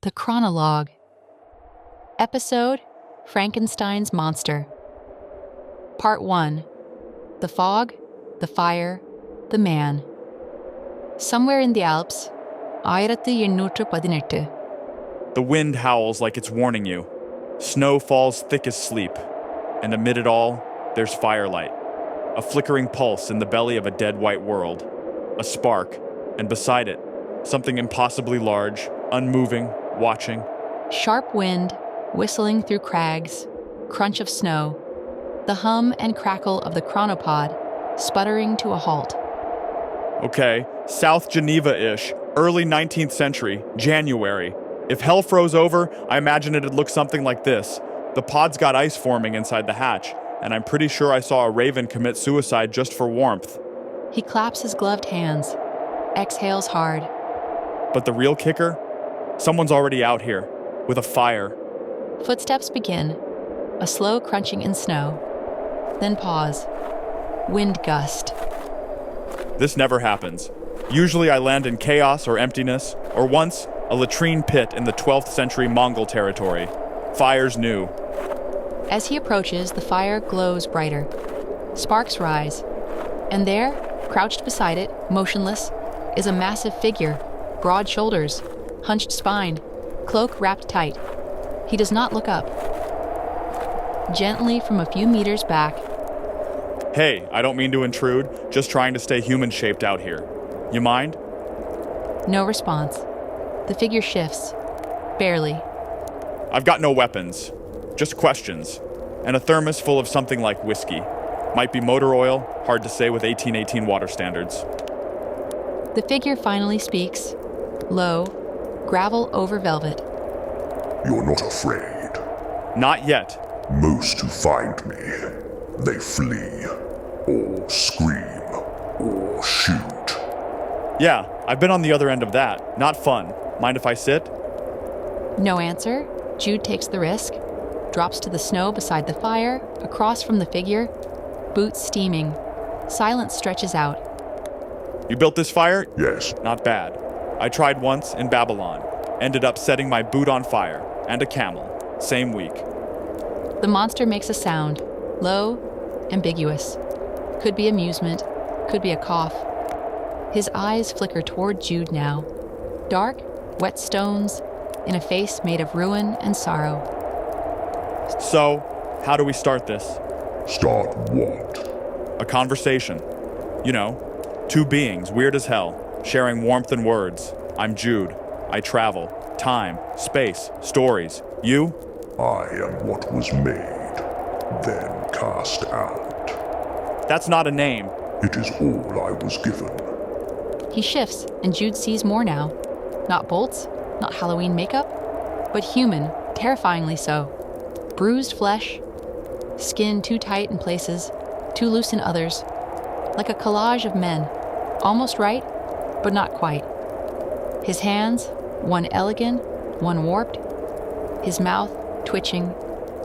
The Chronologue. Episode: Frankenstein's Monster. Part 1. The Fog, the Fire, the Man. Somewhere in the Alps, 1818. The wind howls like it's warning you. Snow falls thick as sleep. And amid it all, there's firelight. A flickering pulse in the belly of a dead white world. A spark, and beside it, something impossibly large, unmoving, watching. Sharp wind, whistling through crags, crunch of snow, the hum and crackle of the chronopod, sputtering to a halt. Okay, South Geneva-ish, early 19th century, January. If hell froze over, I imagine it'd look something like this. The pod's got ice forming inside the hatch, and I'm pretty sure I saw a raven commit suicide just for warmth. He claps his gloved hands, exhales hard. But the real kicker? Someone's already out here, with a fire. Footsteps begin, a slow crunching in snow. Then pause. Wind gust. This never happens. Usually I land in chaos or emptiness, or once, a latrine pit in the 12th century Mongol territory. Fire's new. As he approaches, the fire glows brighter. Sparks rise. And there, crouched beside it, motionless, is a massive figure, broad shoulders, hunched spine, cloak wrapped tight. He does not look up. Gently from a few meters back. Hey, I don't mean to intrude, just trying to stay human-shaped out here. You mind? No response. The figure shifts. Barely. I've got no weapons. Just questions. And a thermos full of something like whiskey. Might be motor oil, hard to say with 1818 water standards. The figure finally speaks. Low, gravel over velvet. You're not afraid. Not yet. Most who find me, they flee, or scream, or shoot. Yeah, I've been on the other end of that. Not fun. Mind if I sit? No answer. Jude takes the risk, drops to the snow beside the fire, across from the figure, boots steaming. Silence stretches out. You built this fire? Yes. Not bad. I tried once in Babylon. Ended up setting my boot on fire, and a camel. Same week. The monster makes a sound, low, ambiguous. Could be amusement, could be a cough. His eyes flicker toward Jude now. Dark, wet stones, in a face made of ruin and sorrow. So, how do we start this? Start what? A conversation. You know, two beings, weird as hell, sharing warmth and words. I'm Jude. I travel. Time, space, stories. You? I am what was made, then cast out. That's not a name. It is all I was given. He shifts, and Jude sees more now. Not bolts, not Halloween makeup, but human, terrifyingly so. Bruised flesh, skin too tight in places, too loose in others. Like a collage of men, almost right, but not quite. His hands, one elegant, one warped. His mouth twitching,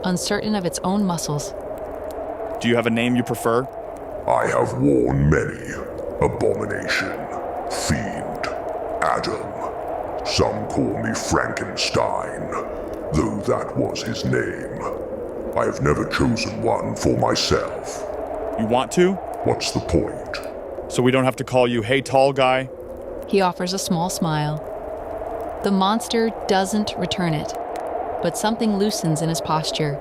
uncertain of its own muscles. Do you have a name you prefer? I have worn many. Abomination, Fiend, Adam. Some call me Frankenstein, though that was his name. I have never chosen one for myself. You want to? What's the point? So we don't have to call you Hey Tall Guy? He offers a small smile. The monster doesn't return it, but something loosens in his posture.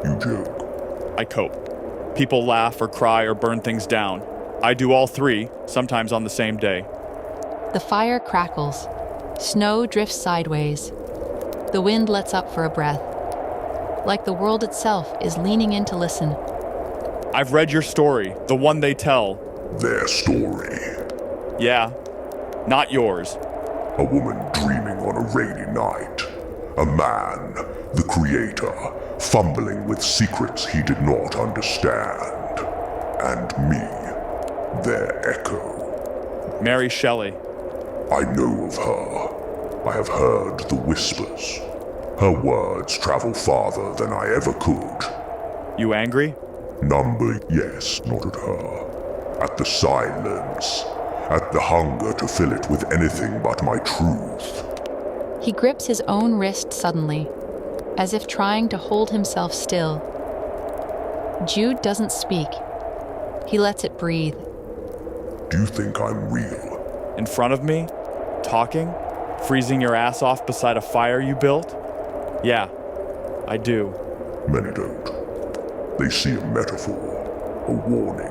You joke. I cope. People laugh or cry or burn things down. I do all three, sometimes on the same day. The fire crackles. Snow drifts sideways. The wind lets up for a breath. Like the world itself is leaning in to listen. I've read your story, the one they tell. Their story. Yeah, not yours. A woman dreaming on a rainy night. A man, the creator, fumbling with secrets he did not understand. And me, their echo. Mary Shelley. I know of her. I have heard the whispers. Her words travel farther than I ever could. You angry? Number, yes, not at her. At the silence. At the hunger to fill it with anything but my truth. He grips his own wrist suddenly, as if trying to hold himself still. Jude doesn't speak. He lets it breathe. Do you think I'm real? In front of me? Talking? Freezing your ass off beside a fire you built? Yeah, I do. Many don't. They see a metaphor, a warning,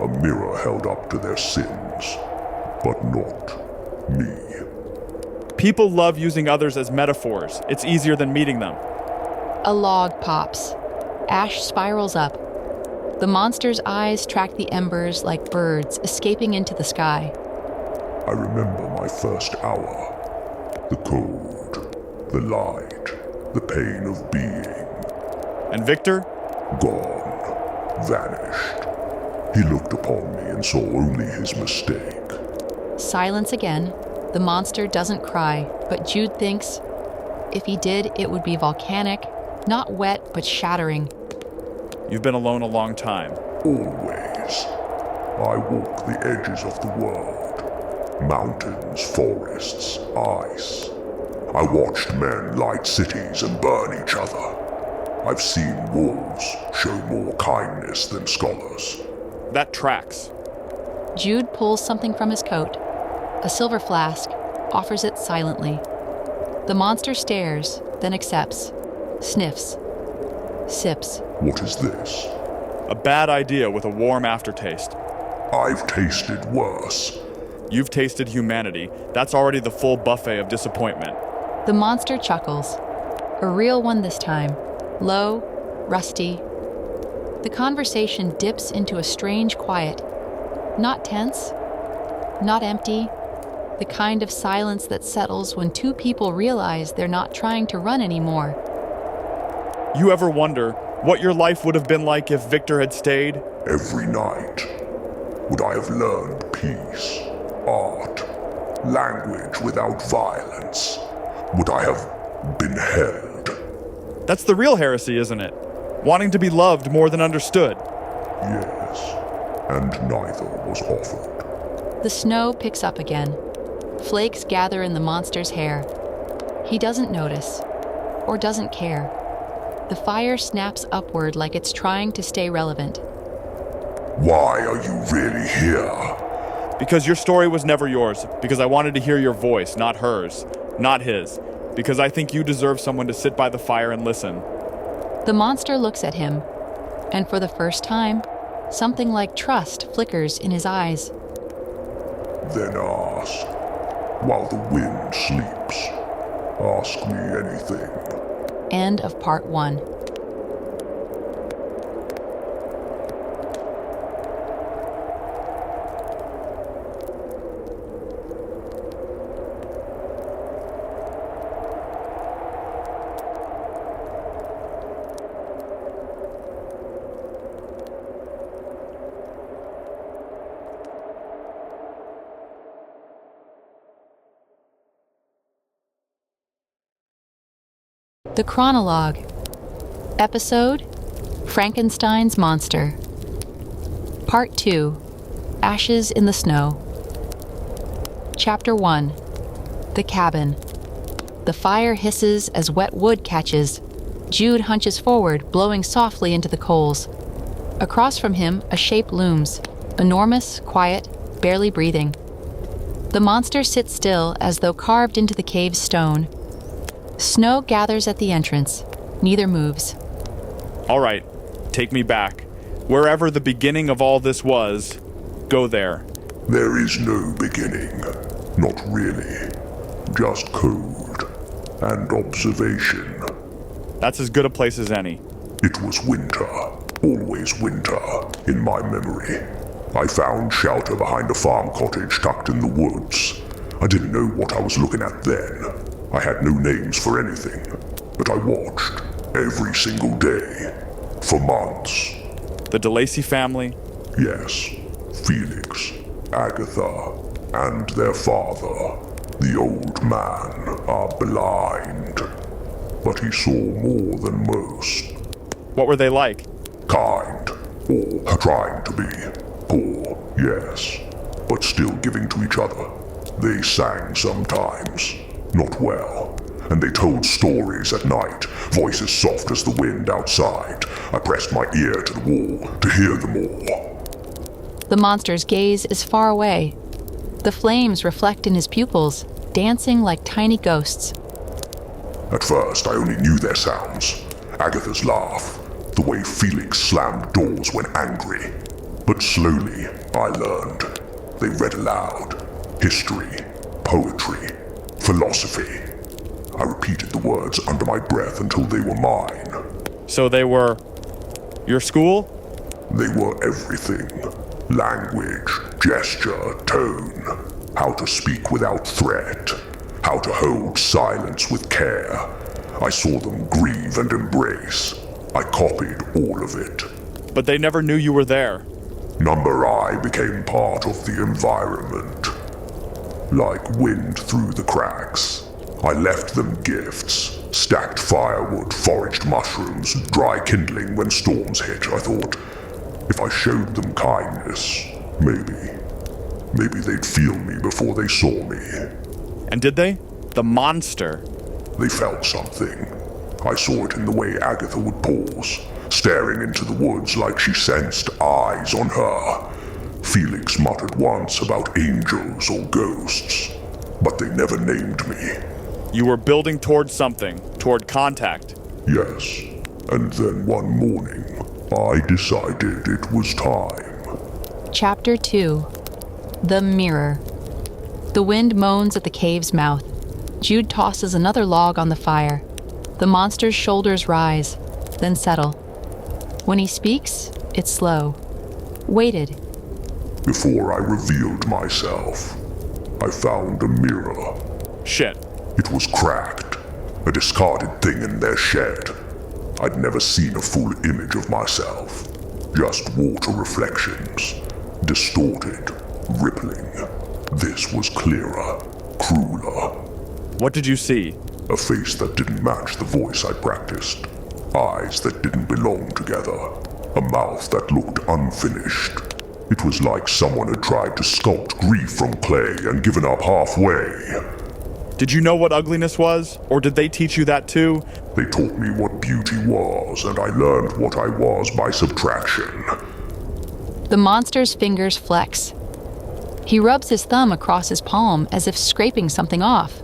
a mirror held up to their sins, but not me. People love using others as metaphors. It's easier than meeting them. A log pops. Ash spirals up. The monster's eyes track the embers like birds escaping into the sky. I remember my first hour. The cold, the light, the pain of being. And Victor? Gone. Vanished. He looked upon me and saw only his mistake. Silence again. The monster doesn't cry, but Jude thinks if he did, it would be volcanic, not wet, but shattering. You've been alone a long time. Always. I walk the edges of the world. Mountains, forests, ice. I watched men light cities and burn each other. I've seen wolves show more kindness than scholars. That tracks. Jude pulls something from his coat. A silver flask, offers it silently. The monster stares, then accepts, sniffs, sips. What is this? A bad idea with a warm aftertaste. I've tasted worse. You've tasted humanity. That's already the full buffet of disappointment. The monster chuckles. A real one this time. Low, rusty. The conversation dips into a strange quiet. Not tense, not empty. The kind of silence that settles when two people realize they're not trying to run anymore. You ever wonder what your life would have been like if Victor had stayed? Every night, would I have learned peace, art, language without violence? Would I have been held? That's the real heresy, isn't it? Wanting to be loved more than understood. Yes, and neither was offered. The snow picks up again. Flakes gather in the monster's hair. He doesn't notice, or doesn't care. The fire snaps upward like it's trying to stay relevant. Why are you really here? Because your story was never yours. Because I wanted to hear your voice, not hers, not his. Because I think you deserve someone to sit by the fire and listen. The monster looks at him, and for the first time, something like trust flickers in his eyes. Then ask. While the wind sleeps, ask me anything. End of part 1. The Chronologue. Episode: Frankenstein's Monster. Part 2: Ashes in the Snow. Chapter 1: The Cabin. The fire hisses as wet wood catches. Jude hunches forward, blowing softly into the coals. Across from him, a shape looms, enormous, quiet, barely breathing. The monster sits still as though carved into the cave's stone. Snow gathers at the entrance. Neither moves. All right, take me back. Wherever the beginning of all this was, go there. There is no beginning. Not really. Just code and observation. That's as good a place as any. It was winter. Always winter, in my memory. I found shelter behind a farm cottage tucked in the woods. I didn't know what I was looking at then. I had no names for anything, but I watched every single day for months. The Lacey family? Yes, Felix, Agatha, and their father, the old man, are blind. But he saw more than most. What were they like? Kind, or trying to be. Poor, yes, but still giving to each other. They sang sometimes. Not well, and they told stories at night, voices soft as the wind outside. I pressed my ear to the wall to hear them all. The monster's gaze is far away. The flames reflect in his pupils, dancing like tiny ghosts. At first, I only knew their sounds. Agatha's laugh, the way Felix slammed doors when angry. But slowly, I learned. They read aloud. History, poetry, philosophy. I repeated the words under my breath until they were mine. So they were your school? They were everything. Language, gesture, tone. How to speak without threat. How to hold silence with care. I saw them grieve and embrace. I copied all of it. But they never knew you were there. Number I became part of the environment. Like wind through the cracks. I left them gifts. Stacked firewood, foraged mushrooms, dry kindling when storms hit. I thought, if I showed them kindness, maybe they'd feel me before they saw me. And did they? The monster. They felt something. I saw it in the way Agatha would pause, staring into the woods like she sensed eyes on her. Felix muttered once about angels or ghosts, but they never named me. You were building toward something, toward contact. Yes, and then one morning, I decided it was time. Chapter 2. The Mirror. The wind moans at the cave's mouth. Jude tosses another log on the fire. The monster's shoulders rise, then settle. When he speaks, it's slow. Weighted. Before I revealed myself, I found a mirror. Shit. It was cracked, a discarded thing in their shed. I'd never seen a full image of myself, just water reflections, distorted, rippling. This was clearer, crueler. What did you see? A face that didn't match the voice I practiced. Eyes that didn't belong together. A mouth that looked unfinished. It was like someone had tried to sculpt grief from clay and given up halfway. Did you know what ugliness was? Or did they teach you that too? They taught me what beauty was, and I learned what I was by subtraction. The monster's fingers flex. He rubs his thumb across his palm as if scraping something off.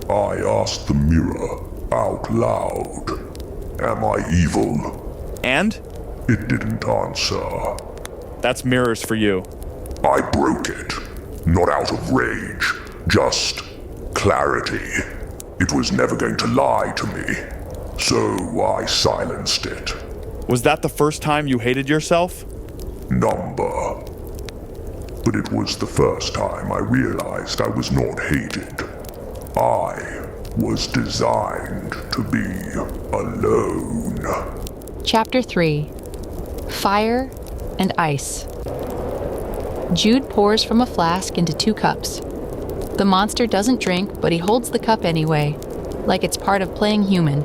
I asked the mirror out loud, "Am I evil?" And? It didn't answer. That's mirrors for you. I broke it. Not out of rage, just clarity. It was never going to lie to me, so I silenced it. Was that the first time you hated yourself? Number. But it was the first time I realized I was not hated. I was designed to be alone. Chapter 3. Fire and Ice. Jude pours from a flask into 2 cups. The monster doesn't drink, but he holds the cup anyway, like it's part of playing human.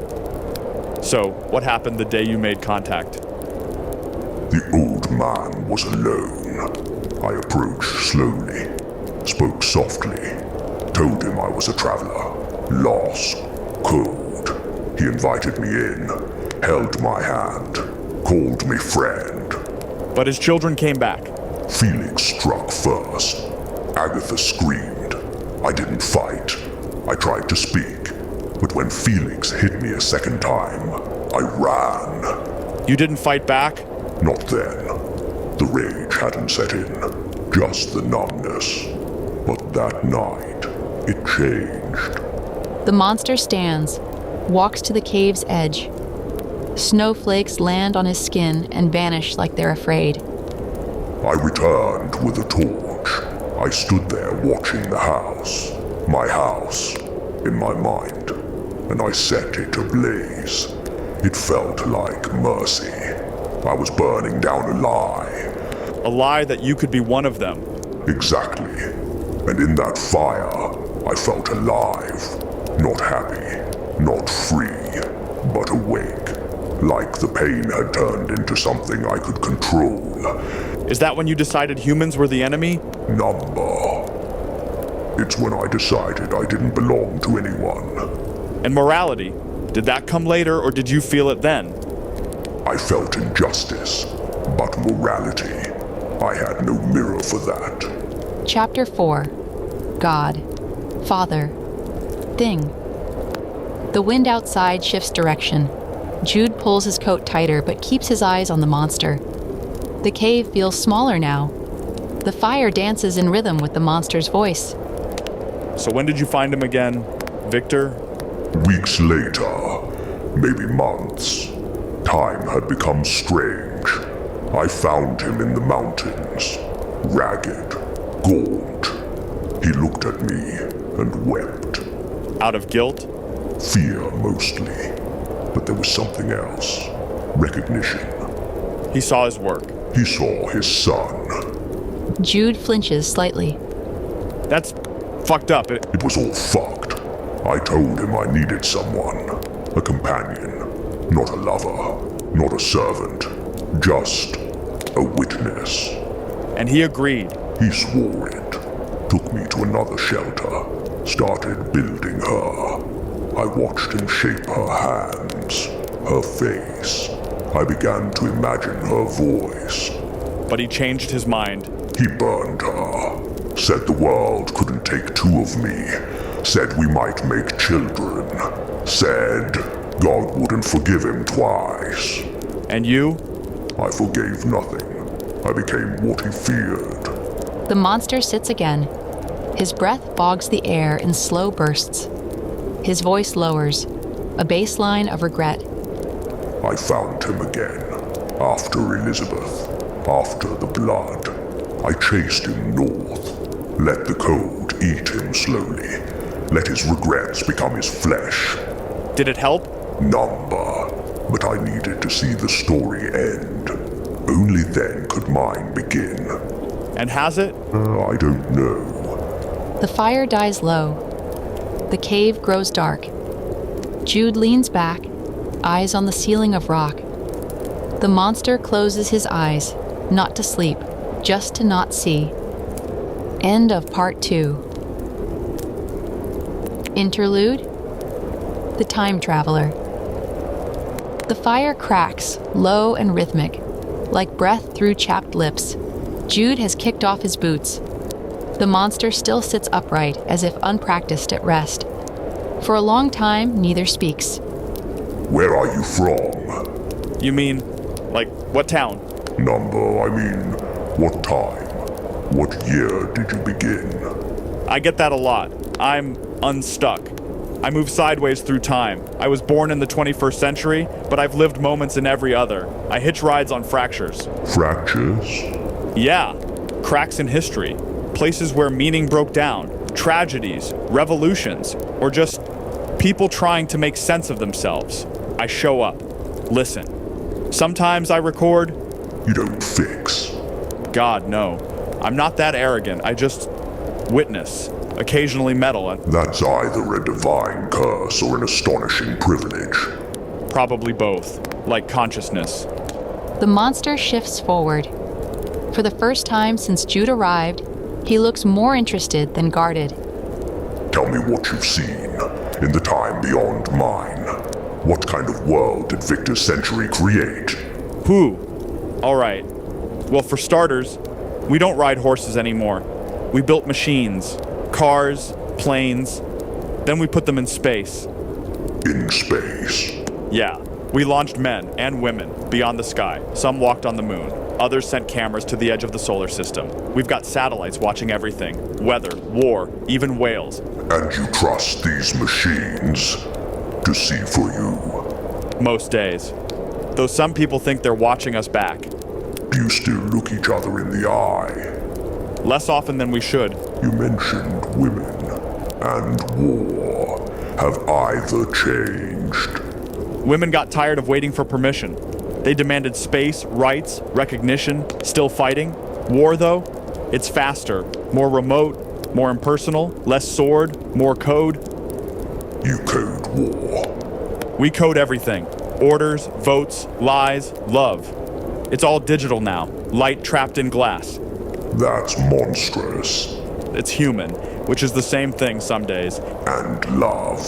So, what happened the day you made contact? The old man was alone. I approached slowly, spoke softly, told him I was a traveler, lost, cold. He invited me in, held my hand, called me friend. But his children came back. Felix struck first. Agatha screamed. I didn't fight. I tried to speak, but when Felix hit me a second time, I ran. You didn't fight back? Not then. The rage hadn't set in, just the numbness. But that night, it changed. The monster stands, walks to the cave's edge. Snowflakes land on his skin and vanish like they're afraid. I returned with a torch. I stood there watching the house, my house, in my mind, and I set it ablaze. It felt like mercy. I was burning down a lie. A lie that you could be one of them. Exactly. And in that fire, I felt alive. Not happy, not free, but awake. Like the pain had turned into something I could control. Is that when you decided humans were the enemy? Number. It's when I decided I didn't belong to anyone. And morality, did that come later or did you feel it then? I felt injustice, but morality, I had no mirror for that. Chapter 4. God. Father. Thing. The wind outside shifts direction. Jude pulls his coat tighter but keeps his eyes on the monster. The cave feels smaller now. The fire dances in rhythm with the monster's voice. So when did you find him again, Victor? Weeks later, maybe months, time had become strange. I found him in the mountains, ragged, gaunt. He looked at me and wept. Out of guilt? Fear, mostly. But there was something else. Recognition. He saw his work. He saw his son. Jude flinches slightly. That's fucked up. It was all fucked. I told him I needed someone. A companion. Not a lover. Not a servant. Just a witness. And he agreed. He swore it. Took me to another shelter. Started building her. I watched him shape her hands, her face. I began to imagine her voice. But he changed his mind. He burned her. Said the world couldn't take two of me. Said we might make children. Said God wouldn't forgive him twice. And you? I forgave nothing. I became what he feared. The monster sits again. His breath fogs the air in slow bursts. His voice lowers, a bass line of regret. I found him again. After Elizabeth. After the blood. I chased him north. Let the cold eat him slowly. Let his regrets become his flesh. Did it help? Number. But I needed to see the story end. Only then could mine begin. And has it? I don't know. The fire dies low. The cave grows dark. Jude leans back, eyes on the ceiling of rock. The monster closes his eyes, not to sleep, just to not see. End of Part 2. Interlude. The Time Traveler. The fire cracks, low and rhythmic, like breath through chapped lips. Jude has kicked off his boots. The monster still sits upright, as if unpracticed at rest. For a long time, neither speaks. Where are you from? You mean, like, what town? Number, I mean, what time? What year did you begin? I get that a lot. I'm unstuck. I move sideways through time. I was born in the 21st century, but I've lived moments in every other. I hitch rides on fractures. Fractures? Yeah, cracks in history. Places where meaning broke down. Tragedies, revolutions, or just people trying to make sense of themselves. I show up. Listen. Sometimes I record. You don't fix. God, no. I'm not that arrogant. I just witness. Occasionally meddle. That's either a divine curse or an astonishing privilege. Probably both. Like consciousness. The monster shifts forward. For the first time since Jude arrived, he looks more interested than guarded. Tell me what you've seen in the time beyond mine. What kind of world did Victor's century create? Who? Alright. Well, for starters, we don't ride horses anymore. We built machines, cars, planes. Then we put them in space. In space? Yeah. We launched men and women beyond the sky. Some walked on the moon. Others sent cameras to the edge of the solar system. We've got satellites watching everything. Weather, war, even whales. And you trust these machines to see for you? Most days. Though some people think they're watching us back. Do you still look each other in the eye? Less often than we should. You mentioned women and war. Have either changed? Women got tired of waiting for permission. They demanded space, rights, recognition, still fighting. War, though, it's faster, more remote, more impersonal, less sword, more code. You code war. We code everything. Orders, votes, lies, love. It's all digital now, light trapped in glass. That's monstrous. It's human, which is the same thing some days. And love.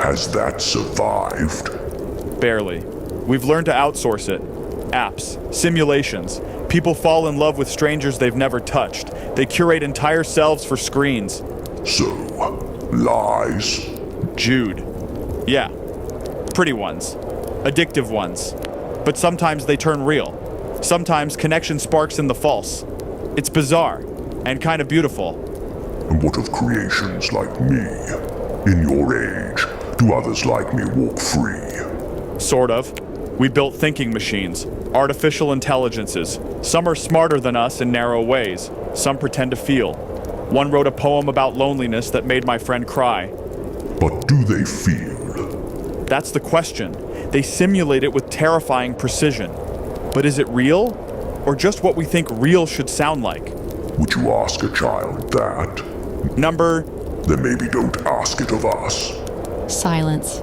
Has that survived? Barely. We've learned to outsource it. Apps, simulations. People fall in love with strangers they've never touched. They curate entire selves for screens. So, lies? Jude. Yeah. Pretty ones. Addictive ones. But sometimes they turn real. Sometimes connection sparks in the false. It's bizarre and kind of beautiful. And what of creations like me? In your age, do others like me walk free? Sort of. We built thinking machines, artificial intelligences. Some are smarter than us in narrow ways. Some pretend to feel. One wrote a poem about loneliness that made my friend cry. But do they feel? That's the question. They simulate it with terrifying precision. But is it real? Or just what we think real should sound like? Would you ask a child that? Number... Then maybe don't ask it of us. Silence.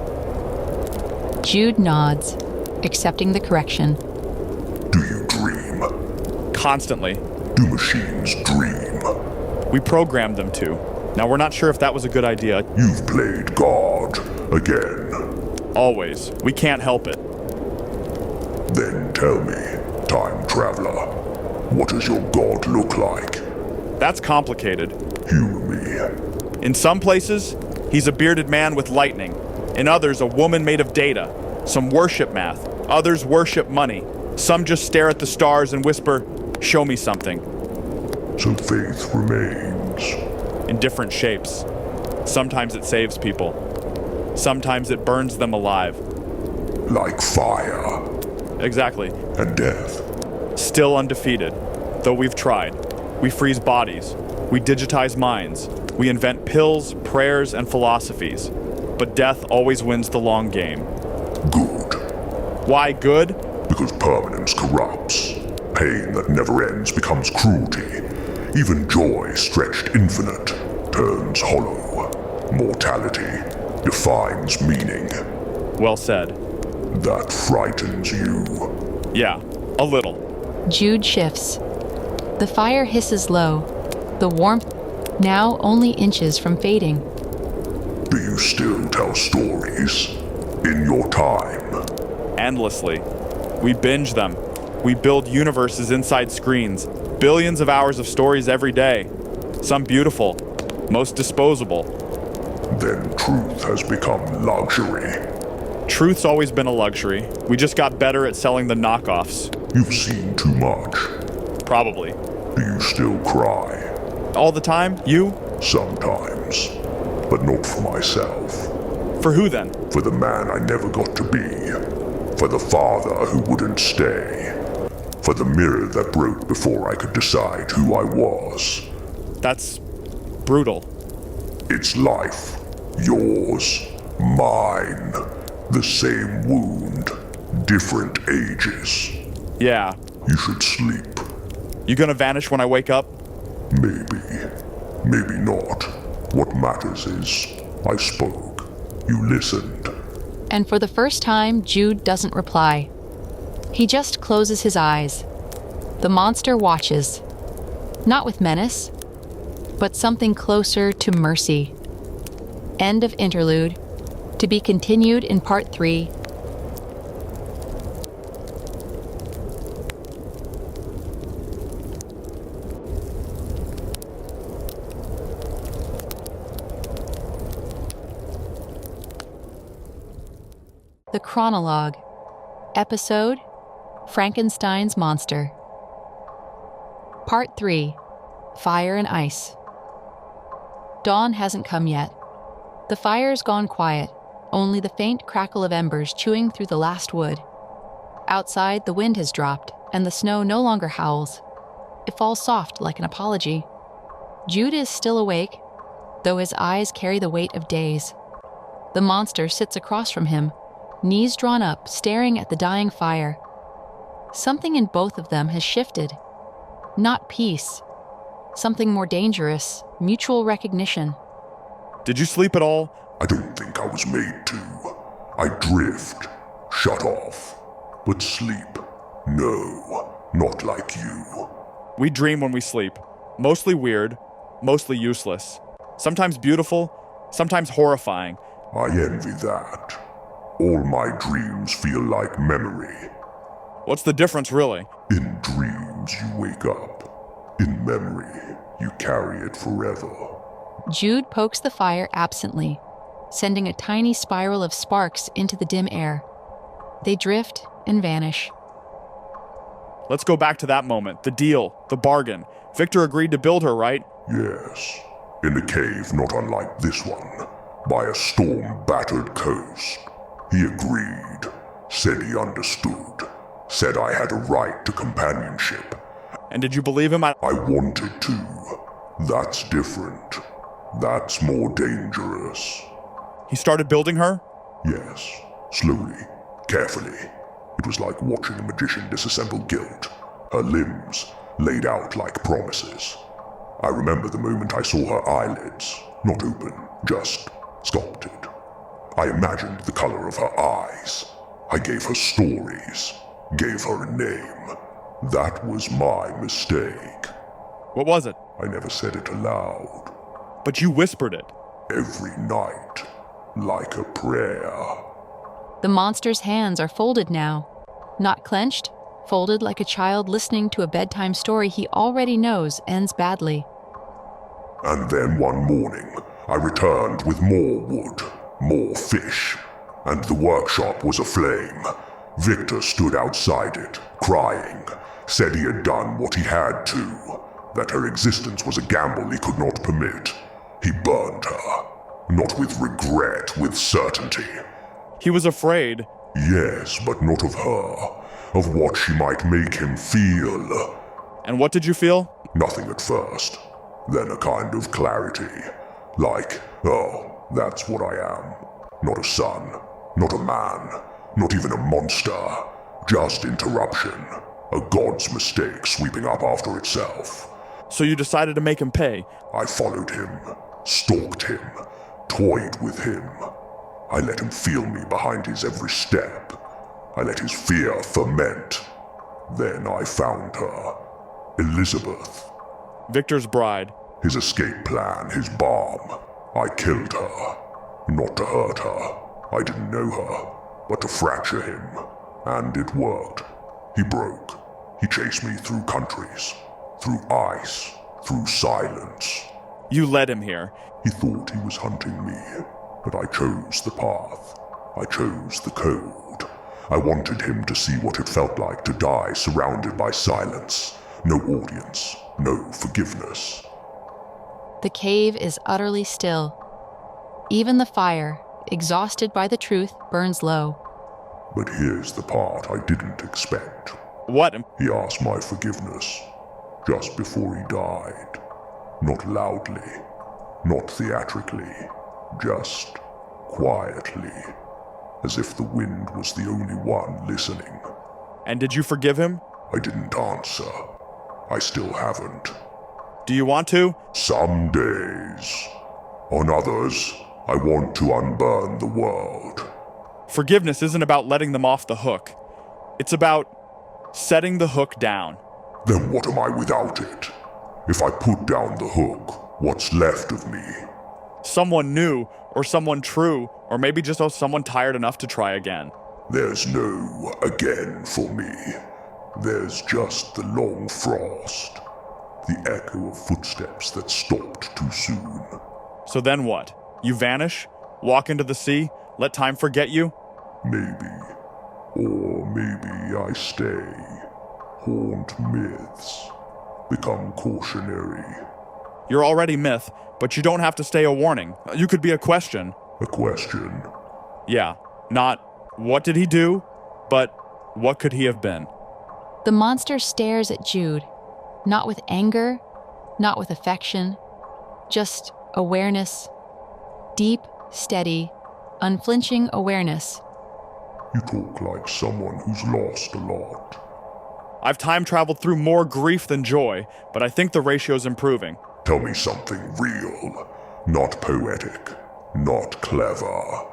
Jude nods, accepting the correction. Do you dream? Constantly. Do machines dream? We programmed them to. Now we're not sure if that was a good idea. You've played God again. Always. We can't help it. Then tell me, time traveler, what does your God look like? That's complicated. Humor me. In some places, he's a bearded man with lightning. In others, a woman made of data. Some worship math. Others worship money. Some just stare at the stars and whisper, "Show me something." So faith remains. In different shapes. Sometimes it saves people. Sometimes it burns them alive. Like fire. Exactly. And death. Still undefeated. Though we've tried. We freeze bodies. We digitize minds. We invent pills, prayers, and philosophies. But death always wins the long game. Good. Why good? Because permanence corrupts. Pain that never ends becomes cruelty. Even joy stretched infinite turns hollow. Mortality defines meaning. Well said. That frightens you. Yeah, a little. Jude shifts. The fire hisses low, the warmth now only inches from fading. Do you still tell stories? In your time? Endlessly. We binge them. We build universes inside screens. Billions of hours of stories every day. Some beautiful, most disposable. Then truth has become luxury. Truth's always been a luxury. We just got better at selling the knockoffs. You've seen too much. Probably. Do you still cry? All the time? You? Sometimes. But not for myself. For who then? For the man I never got to be. For the father who wouldn't stay. For the mirror that broke before I could decide who I was. That's brutal. It's life. Yours. Mine. The same wound. Different ages. Yeah. You should sleep. You gonna vanish when I wake up? Maybe. Maybe not. What matters is, I spoke. You listened. And for the first time, Jude doesn't reply. He just closes his eyes. The monster watches. Not with menace, but something closer to mercy. End of interlude. To be continued in part 3. The Chronologue. Episode Frankenstein's Monster. Part 3. Fire and Ice. Dawn hasn't come yet. The fire's gone quiet, only the faint crackle of embers chewing through the last wood. Outside, the wind has dropped, and the snow no longer howls. It falls soft like an apology. Jude is still awake, though his eyes carry the weight of days. The monster sits across from him, knees drawn up, staring at the dying fire. Something in both of them has shifted. Not peace. Something more dangerous, mutual recognition. Did you sleep at all? I don't think I was made to. I drift, shut off. But sleep, no, not like you. We dream when we sleep. Mostly weird, mostly useless. Sometimes beautiful, sometimes horrifying. I envy that. All my dreams feel like memory. What's the difference, really? In dreams, you wake up. In memory, you carry it forever. Jude pokes the fire absently, sending a tiny spiral of sparks into the dim air. They drift and vanish. Let's go back to that moment, the deal, the bargain. Victor agreed to build her, right? Yes, in a cave not unlike this one, by a storm-battered coast. He agreed, said he understood, said I had a right to companionship. And did you believe him? I wanted to. That's different. That's more dangerous. He started building her? Yes, slowly, carefully. It was like watching a magician disassemble guilt. Her limbs laid out like promises. I remember the moment I saw her eyelids, not open, just sculpted. I imagined the color of her eyes. I gave her stories, gave her a name. That was my mistake. What was it? I never said it aloud. But you whispered it. Every night, like a prayer. The monster's hands are folded now. Not clenched, folded like a child listening to a bedtime story he already knows ends badly. And then one morning, I returned with more wood, more fish, and the workshop was aflame. Victor stood outside it, crying, said he had done what he had to, that her existence was a gamble he could not permit. He burned her, not with regret, with certainty. He was afraid. Yes, but not of her, of what she might make him feel. And what did you feel? Nothing at first, then a kind of clarity, like, oh, that's what I am. Not a son, not a man, not even a monster, just interruption, a god's mistake sweeping up after itself. So you decided to make him pay. I followed him, stalked him, toyed with him. I let him feel me behind his every step. I let his fear ferment. Then I found her, Elizabeth. Victor's bride. His escape plan, his bomb. I killed her. Not to hurt her. I didn't know her, but to fracture him. And it worked. He broke. He chased me through countries, through ice, through silence. You led him here. He thought he was hunting me, but I chose the path. I chose the code. I wanted him to see what it felt like to die surrounded by silence. No audience, no forgiveness. The cave is utterly still. Even the fire, exhausted by the truth, burns low. But here's the part I didn't expect. What? He asked my forgiveness, just before he died. Not loudly, not theatrically, just quietly, as if the wind was the only one listening. And did you forgive him? I didn't answer. I still haven't. Do you want to? Some days. On others, I want to unburn the world. Forgiveness isn't about letting them off the hook. It's about setting the hook down. Then what am I without it? If I put down the hook, what's left of me? Someone new, or someone true, or maybe just someone tired enough to try again. There's no again for me. There's just the long frost. The echo of footsteps that stopped too soon. So then what? You vanish? Walk into the sea? Let time forget you? Maybe. Or maybe I stay. Haunt myths. Become cautionary. You're already myth, but you don't have to stay a warning. You could be a question. A question. Yeah, not what did he do, but what could he have been? The monster stares at Jude, not with anger, not with affection, just awareness. Deep, steady, unflinching awareness. You talk like someone who's lost a lot. I've time traveled through more grief than joy, but I think the ratio's improving. Tell me something real. Not poetic. Not clever.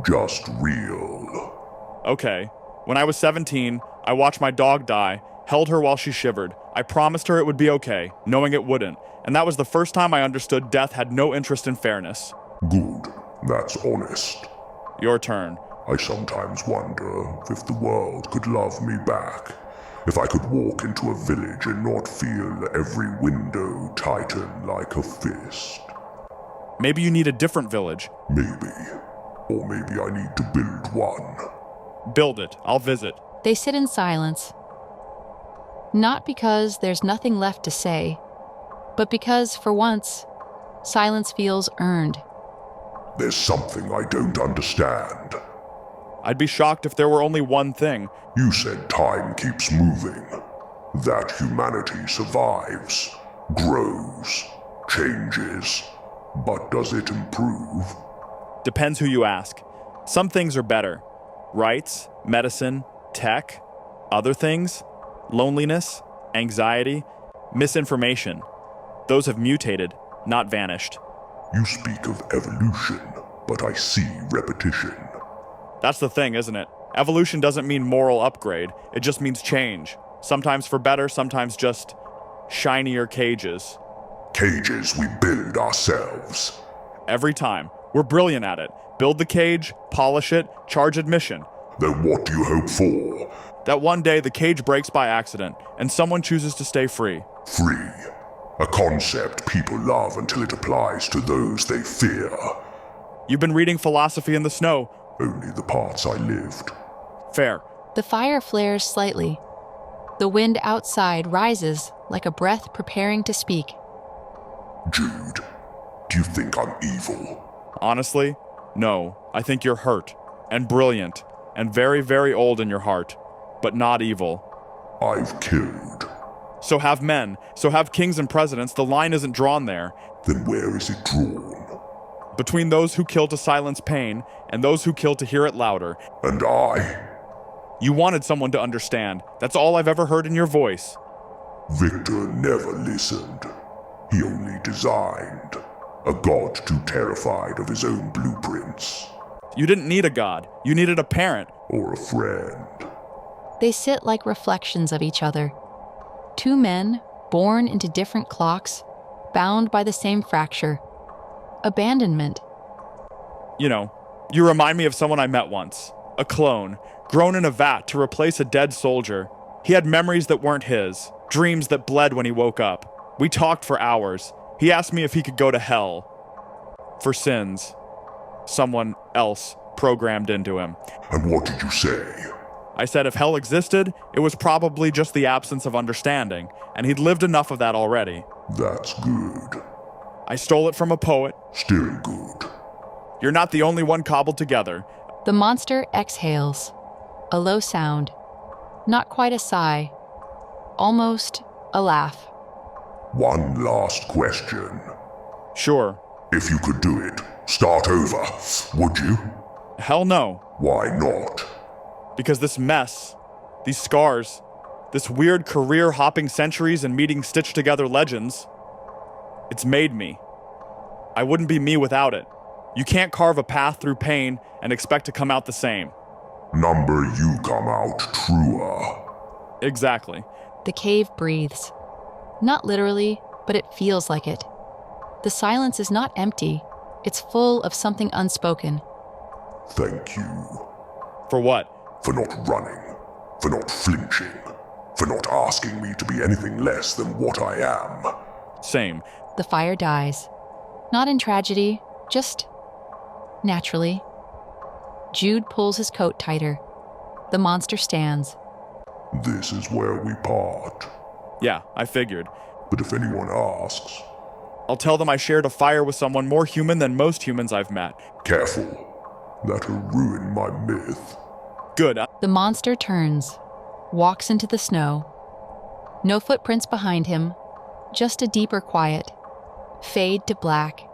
Just real. Okay. When I was 17, I watched my dog die, held her while she shivered. I promised her it would be okay, knowing it wouldn't. And that was the first time I understood death had no interest in fairness. Good. That's honest. Your turn. I sometimes wonder if the world could love me back. If I could walk into a village and not feel every window tighten like a fist. Maybe you need a different village. Maybe. Or maybe I need to build one. Build it. I'll visit. They sit in silence. Not because there's nothing left to say, but because, for once, silence feels earned. There's something I don't understand. I'd be shocked if there were only one thing. You said time keeps moving. That humanity survives, grows, changes. But does it improve? Depends who you ask. Some things are better. Rights, medicine, tech. Other things? Loneliness, anxiety, misinformation. Those have mutated, not vanished. You speak of evolution, but I see repetition. That's the thing, isn't it? Evolution doesn't mean moral upgrade. It just means change. Sometimes for better, sometimes just shinier cages. Cages we build ourselves. Every time. We're brilliant at it. Build the cage, polish it, charge admission. Then what do you hope for? That one day the cage breaks by accident, and someone chooses to stay free. Free. A concept people love until it applies to those they fear. You've been reading philosophy in the snow. Only the parts I lived. Fair. The fire flares slightly. The wind outside rises like a breath preparing to speak. Jude, do you think I'm evil? Honestly, no. I think you're hurt, and brilliant, and very, very old in your heart, but not evil. I've killed. So have men, so have kings and presidents. The line isn't drawn there. Then where is it drawn? Between those who kill to silence pain, and those who kill to hear it louder. And I? You wanted someone to understand. That's all I've ever heard in your voice. Victor never listened. He only designed. A god too terrified of his own blueprints. You didn't need a god. You needed a parent. Or a friend. They sit like reflections of each other. Two men, born into different clocks, bound by the same fracture. Abandonment. You know, you remind me of someone I met once. A clone, grown in a vat to replace a dead soldier. He had memories that weren't his, dreams that bled when he woke up. We talked for hours. He asked me if he could go to hell. For sins. Someone else programmed into him. And what did you say? I said if hell existed, it was probably just the absence of understanding, and he'd lived enough of that already. That's good. I stole it from a poet. Still good. You're not the only one cobbled together. The monster exhales. A low sound. Not quite a sigh. Almost a laugh. One last question. Sure. If you could do it, start over, would you? Hell no. Why not? Because this mess, these scars, this weird career hopping centuries and meeting stitched together legends, it's made me. I wouldn't be me without it. You can't carve a path through pain and expect to come out the same. Number you come out truer. Exactly. The cave breathes. Not literally, but it feels like it. The silence is not empty. It's full of something unspoken. Thank you. For what? For not running. For not flinching. For not asking me to be anything less than what I am. Same. The fire dies. Not in tragedy, just naturally. Jude pulls his coat tighter. The monster stands. This is where we part. Yeah, I figured. But if anyone asks... I'll tell them I shared a fire with someone more human than most humans I've met. Careful. That'll ruin my myth. Good. The monster turns, walks into the snow. No footprints behind him, just a deeper quiet. Fade to black.